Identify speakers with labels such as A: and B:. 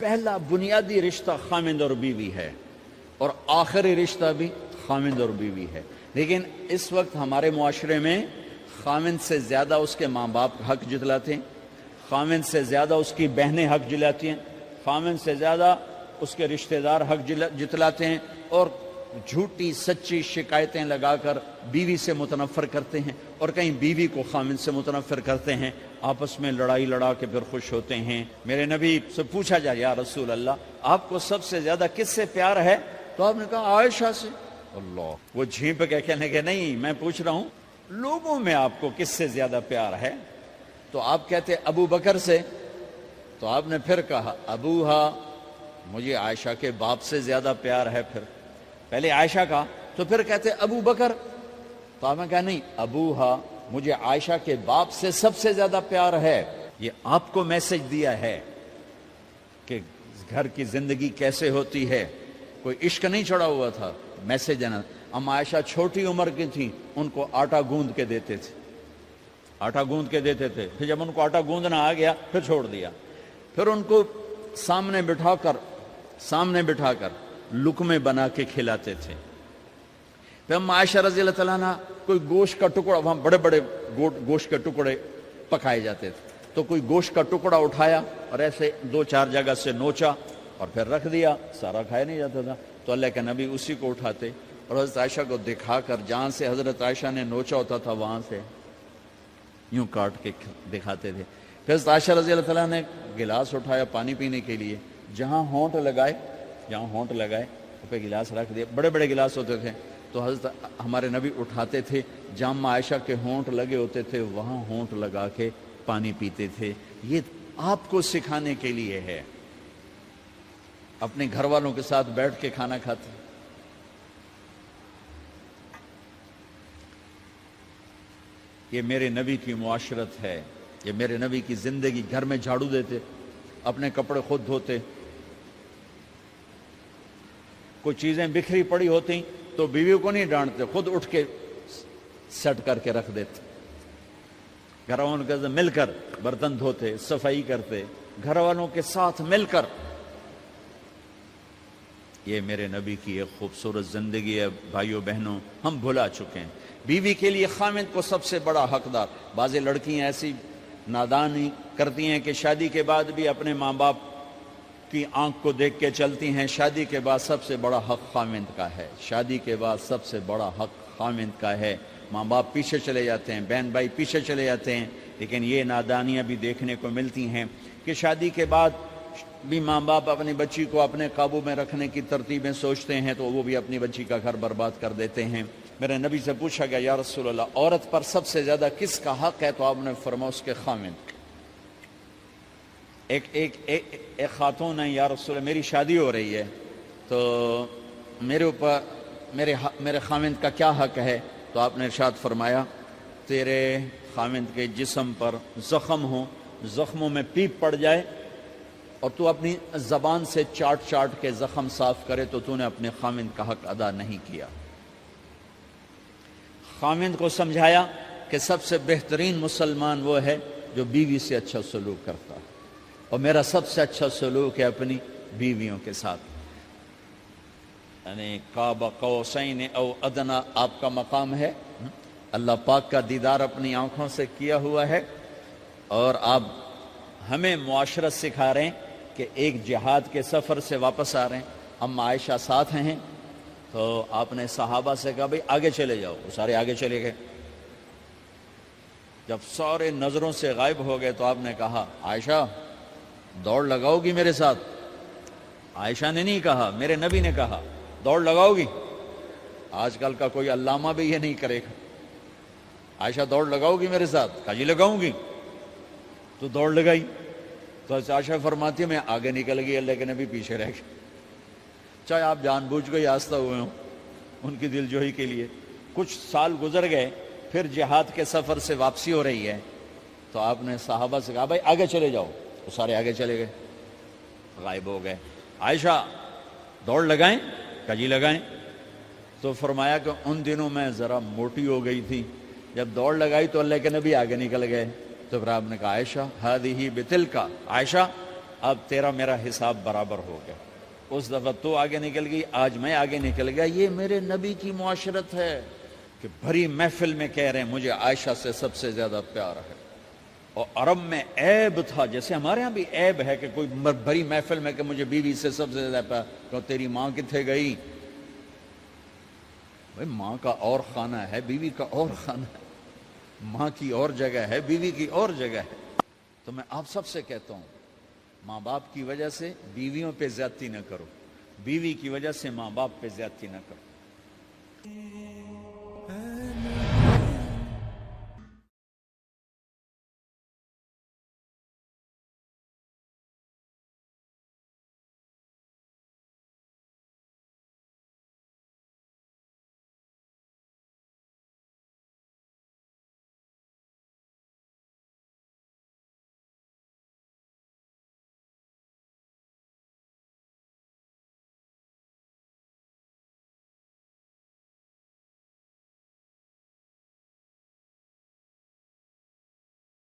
A: پہلا بنیادی رشتہ خامند اور بیوی ہے، اور آخری رشتہ بھی خامند اور بیوی ہے۔ لیکن اس وقت ہمارے معاشرے میں خامند سے زیادہ اس کے ماں باپ حق جتلاتے ہیں، خامند سے زیادہ اس کی بہنیں حق جلاتی ہیں، خامند سے زیادہ اس کے رشتہ دار حق جتلاتے ہیں، اور جھوٹی سچی شکایتیں لگا کر بیوی سے متنفر کرتے ہیں، اور کہیں بیوی کو خامند سے متنفر کرتے ہیں، آپس میں لڑائی لڑا کے پھر خوش ہوتے ہیں۔ میرے نبی سے پوچھا جائے یا رسول اللہ آپ کو سب سے زیادہ کس سے پیار ہے؟ تو آپ نے کہا عائشہ سے۔ اللہ، وہ جھینپ کے کہنے کہ نہیں، میں پوچھ رہا ہوں لوگوں میں آپ کو کس سے زیادہ پیار ہے؟ تو آپ کہتے ابو بکر سے۔ تو آپ نے پھر کہا ابوہا، مجھے عائشہ کے باپ سے زیادہ پیار ہے۔ پھر پہلے عائشہ کا، تو پھر کہتے ابو بکر۔ تو آپ نے کہا نہیں، ابوہا، مجھے عائشہ کے باپ سے سب سے زیادہ پیار ہے۔ یہ آپ کو میسج دیا ہے کہ گھر کی زندگی کیسے ہوتی ہے، کوئی عشق نہیں چڑھا ہوا تھا، میسج دینا۔ اما عائشہ چھوٹی عمر کی تھی، ان کو آٹا گوندھ کے دیتے تھے، آٹا گوندھ کے دیتے تھے، پھر جب ان کو آٹا گوندھنا آ گیا پھر چھوڑ دیا، پھر ان کو سامنے بٹھا کر لقمے بنا کے کھلاتے تھے۔ پھر اما عائشہ رضی اللہ تعالیٰ عنہ کوئی گوشت کا ٹکڑا، وہاں بڑے بڑے گوشت کے ٹکڑے پکائے جاتے تھے، تو کوئی گوشت کا ٹکڑا اٹھایا اور ایسے 2-4 جگہ سے نوچا اور پھر رکھ دیا، سارا کھایا نہیں جاتا تھا، تو اللہ کے نبی اسی کو اٹھاتے اور حضرت عائشہ کو دکھا کر، جہاں سے حضرت عائشہ نے نوچا ہوتا تھا وہاں سے یوں کاٹ کے دکھاتے تھے۔ پھر حضرت عائشہ رضی اللہ تعالیٰ نے گلاس اٹھایا پانی پینے کے لیے، جہاں ہونٹ لگائے اس پہ گلاس رکھ دیا، بڑے بڑے گلاس ہوتے تھے، تو حضرت ہمارے نبی اٹھاتے تھے، جہاں عائشہ کے ہونٹ لگے ہوتے تھے وہاں ہونٹ لگا کے پانی پیتے تھے۔ یہ آپ کو سکھانے کے لیے ہے، اپنے گھر والوں کے ساتھ بیٹھ کے کھانا کھاتے۔ یہ میرے نبی کی معاشرت ہے، یہ میرے نبی کی زندگی۔ گھر میں جھاڑو دیتے، اپنے کپڑے خود دھوتے، کوئی چیزیں بکھری پڑی ہوتی تو بیوی کو نہیں ڈانٹتے، خود اٹھ کے سیٹ کر کے رکھ دیتے، گھر والوں کے ساتھ مل کر برتن دھوتے، صفائی کرتے، گھر والوں کے ساتھ مل کر۔ یہ میرے نبی کی ایک خوبصورت زندگی ہے۔ بھائیو بہنوں، ہم بھلا چکے ہیں بیوی کے لیے خامند کو سب سے بڑا حقدار۔ بعض لڑکیاں ایسی نادانی کرتی ہیں کہ شادی کے بعد بھی اپنے ماں باپ کی آنکھ کو دیکھ کے چلتی ہیں۔ شادی کے بعد سب سے بڑا حق خامند کا ہے، شادی کے بعد سب سے بڑا حق خامند کا ہے۔ ماں باپ پیچھے چلے جاتے ہیں، بہن بھائی پیچھے چلے جاتے ہیں، لیکن یہ نادانیاں بھی دیکھنے کو ملتی ہیں کہ شادی کے بعد بھی ماں باپ اپنی بچی کو اپنے قابو میں رکھنے کی ترتیبیں سوچتے ہیں تو وہ بھی اپنی بچی کا گھر برباد کر دیتے ہیں۔ میرے نبی سے پوچھا گیا یا رسول اللہ عورت پر سب سے زیادہ کس کا حق ہے؟ تو آپ نے فرمایا اس کے خامند۔ ایک خاتون ہے، یا رسول اللہ میری شادی ہو رہی ہے تو میرے اوپر میرے خامند کا کیا حق ہے؟ تو آپ نے ارشاد فرمایا تیرے خامند کے جسم پر زخم ہو، زخموں میں پیپ پڑ جائے اور تو اپنی زبان سے چاٹ کے زخم صاف کرے تو تو نے اپنے خامند کا حق ادا نہیں کیا۔ خامند کو سمجھایا کہ سب سے بہترین مسلمان وہ ہے جو بیوی سے اچھا سلوک کرتا ہے، اور میرا سب سے اچھا سلوک ہے اپنی بیویوں کے ساتھ، یعنی قاب قوسین او ادنا آپ کا مقام ہے، اللہ پاک کا دیدار اپنی آنکھوں سے کیا ہوا ہے، اور آپ ہمیں معاشرت سکھا رہے ہیں کہ ایک جہاد کے سفر سے واپس آ رہے ہیں، اما عائشہ ساتھ ہیں، تو آپ نے صحابہ سے کہا بھئی آگے چلے جاؤ، وہ سارے آگے چلے گئے۔ جب سارے نظروں سے غائب ہو گئے تو آپ نے کہا عائشہ دوڑ لگاؤ گی میرے ساتھ؟ عائشہ نے نہیں کہا، میرے نبی نے کہا دوڑ لگاؤ گی؟ آج کل کا کوئی علامہ بھی یہ نہیں کرے گا، عائشہ دوڑ لگاؤ گی میرے ساتھ؟ کہا جی لگاؤں گی۔ تو دوڑ لگائی تو عائشہ فرماتی ہے میں آگے نکل گئی، اللہ کے نبی پیچھے رہ گئے، چاہے آپ جان بوجھ کے آستہ ہوئے ہوں ان کی دل جوئی کے لیے۔ کچھ سال گزر گئے، پھر جہاد کے سفر سے واپسی ہو رہی ہے تو آپ نے صحابہ سے کہا بھائی آگے چلے جاؤ، وہ سارے آگے چلے گئے، غائب ہو گئے۔ عائشہ دوڑ لگائیں؟ کہا جی لگائیں۔ تو فرمایا کہ ان دنوں میں ذرا موٹی ہو گئی تھی، جب دوڑ لگائی تو اللہ کے نبی آگے نکل گئے، تو پھر آپ نے کہا عائشہ ہذہ بتلک، عائشہ اب تیرا میرا حساب برابر ہو گیا. اس دفعہ تو آگے نکل گئی، آج میں آگے نکل گیا. یہ میرے نبی کی معاشرت ہے کہ بھری محفل میں کہہ رہے ہیں مجھے عائشہ سے سب سے زیادہ پیار ہے. اور عرب میں عیب تھا، جیسے ہمارے ہاں بھی عیب ہے کہ کوئی بھری محفل میں کہ مجھے بیوی سے سب سے زیادہ پیار. کہ تیری ماں کتنے گئی؟ بھائی ماں کا اور خانہ ہے، بیوی کا اور خانہ ہے. ماں کی اور جگہ ہے، بیوی کی اور جگہ ہے. تو میں آپ سب سے کہتا ہوں، ماں باپ کی وجہ سے بیویوں پہ زیادتی نہ کرو، بیوی کی وجہ سے ماں باپ پہ زیادتی نہ کرو.